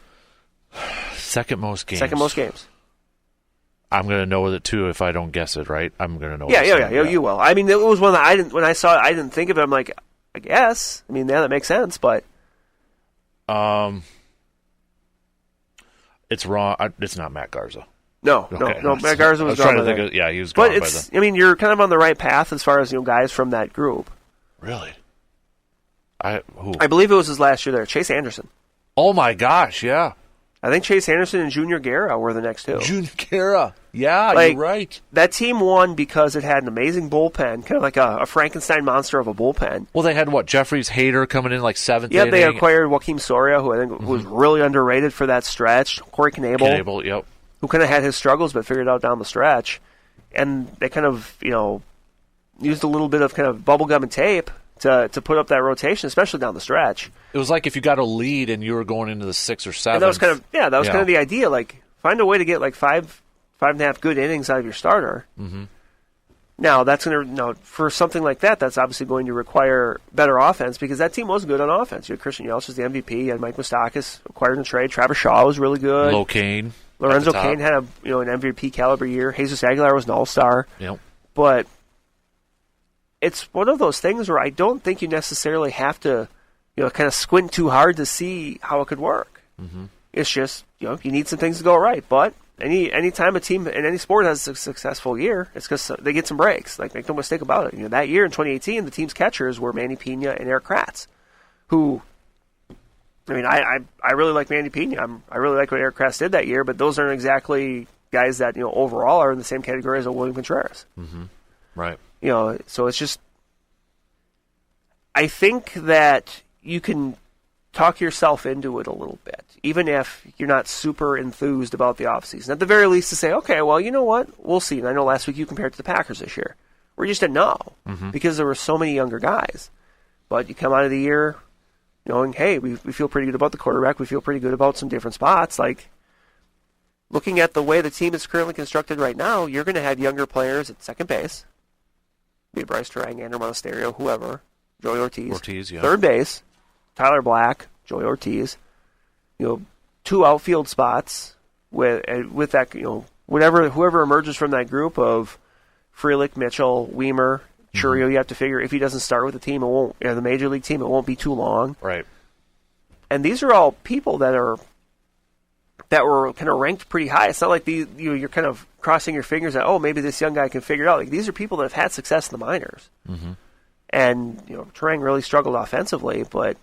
Second most games. Second most games. I'm going to know it too if I don't guess it right. I'm going to know. Yeah, you will. It was one that I didn't. When I saw it, I didn't think of it. I'm like, I guess. That makes sense, but. It's wrong. It's not Matt Garza. No. Matt Garza was gone. He was gone. But you're kind of on the right path as far as guys from that group. Really? Who? I believe it was his last year there. Chase Anderson. Oh my gosh! Yeah. I think Chase Anderson and Junior Guerra were the next two. Junior Guerra. Yeah, you're right. That team won because it had an amazing bullpen, kind of like a Frankenstein monster of a bullpen. Well, they had, Jeffries Hader coming in like seventh inning. Yeah, they acquired Joaquim Soria, who I think was really underrated for that stretch. Corey Knebel. Yep. Who kind of had his struggles but figured it out down the stretch. And they kind of, used a little bit of kind of bubblegum and tape to put up that rotation, especially down the stretch. It was like if you got a lead and you were going into the 6th or 7th. And that was kind of the idea. Like, find a way to get like five and a half good innings out of your starter. Mm-hmm. Now, that's going to, for something like that, that's obviously going to require better offense because that team was good on offense. You had Christian Yelich as the MVP. You had Mike Moustakas acquired in a trade. Travis Shaw was really good. Lorenzo Cain had an MVP caliber year. Jesus Aguilar was an all-star. Yep. But it's one of those things where I don't think you necessarily have to, kind of squint too hard to see how it could work. Mm-hmm. It's just, you need some things to go right. But any time a team in any sport has a successful year, it's because they get some breaks. Like, make no mistake about it. That year in 2018, the team's catchers were Manny Pena and Eric Kratz, who, I really like Manny Pena. I really like what Eric Kratz did that year, but those aren't exactly guys that, overall are in the same category as a William Contreras. Mm-hmm. Right. So it's just, I think that you can talk yourself into it a little bit, even if you're not super enthused about the offseason. At the very least, to say, okay, well, you know what? We'll see. And I know last week you compared it to the Packers this year. We just didn't know because there were so many younger guys. But you come out of the year knowing, hey, we feel pretty good about the quarterback. We feel pretty good about some different spots. Like, looking at the way the team is currently constructed right now, you're going to have younger players at second base. Be it Bryce Terang, Andrew Monasterio, whoever. Joey Ortiz. Yeah. Third base, Tyler Black, Joey Ortiz. 2 outfield spots with that, whoever emerges from that group of Frelick, Mitchell, Weimer, Sure, you have to figure if he doesn't start with the team, it won't. The major league team, it won't be too long. Right. And these are all people that were kind of ranked pretty high. It's not like you're kind of crossing your fingers that, oh, maybe this young guy can figure it out. Like, these are people that have had success in the minors. Mm-hmm. And, Trang really struggled offensively, but,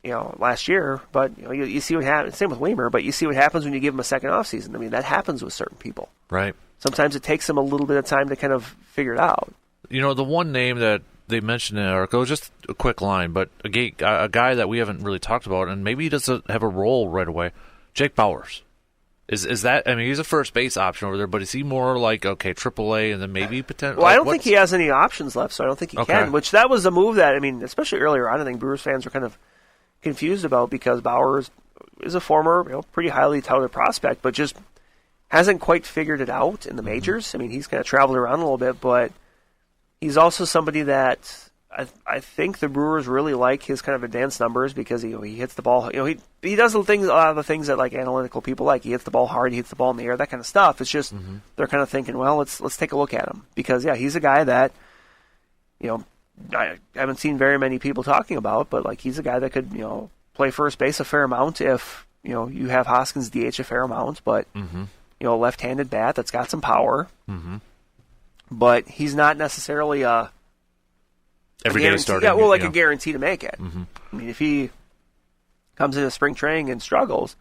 last year. But, you see what happens. Same with Weimer, but you see what happens when you give him a second offseason. I mean, that happens with certain people. Right. Sometimes it takes them a little bit of time to kind of figure it out. The one name that they mentioned in the article, just a quick line, but a guy that we haven't really talked about, and maybe he doesn't have a role right away, Jake Bauers. Is that, I mean, he's a first base option over there, but is he more like, okay, AAA and then maybe potential? Well, I don't think he has any options left, so I don't think he can, which that was a move that, I mean, especially earlier on, I think Brewers fans were kind of confused about because Bauers is a former, pretty highly touted prospect, but just hasn't quite figured it out in the majors. I mean, he's kind of traveled around a little bit, but he's also somebody that I think the Brewers really like his kind of advanced numbers because he hits the ball. He does a lot of the things that like analytical people like. He hits the ball hard, he hits the ball in the air, that kind of stuff. It's just they're kind of thinking, well, let's take a look at him because he's a guy that I haven't seen very many people talking about, but like he's a guy that could play first base a fair amount if you have Hoskins DH a fair amount, but left-handed bat that's got some power. But he's not necessarily a everyday starting. A guarantee to make it. I mean, if he comes into spring training and struggles,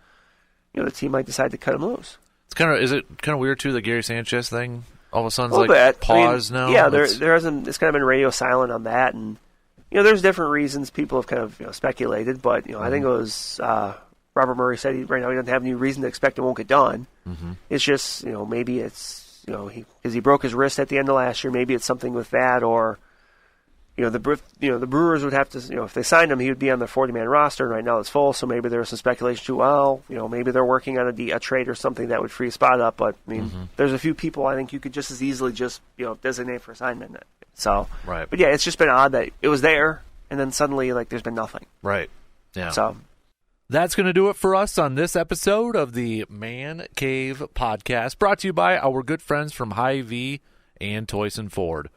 the team might decide to cut him loose. Is it kind of weird too, the Gary Sanchez thing? All of a sudden, pause now. Yeah, there hasn't. It's kind of been radio silent on that, and there's different reasons people have kind of speculated, but I think it was Robert Murray said right now he doesn't have any reason to expect it won't get done. It's just maybe it's because he broke his wrist at the end of last year. Maybe it's something with that, or the Brewers would have to if they signed him, he would be on their 40-man roster. And right now it's full, so maybe there was some speculation too. Well, maybe they're working on a trade or something that would free a spot up. But I mean, there's a few people I think you could just as easily designate for assignment. So, right. But yeah, it's just been odd that it was there and then suddenly there's been nothing. Right. Yeah. So. That's going to do it for us on this episode of the Man Cave Podcast, brought to you by our good friends from Hy-Vee and Toyson Ford.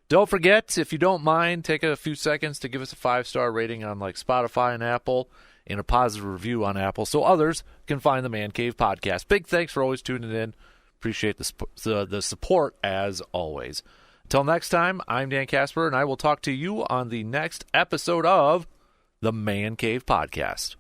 Don't forget, if you don't mind, take a few seconds to give us a 5-star rating on like Spotify and Apple and a positive review on Apple so others can find the Man Cave Podcast. Big thanks for always tuning in. Appreciate the support as always. Until next time, I'm Dan Casper, and I will talk to you on the next episode of the Man Cave Podcast.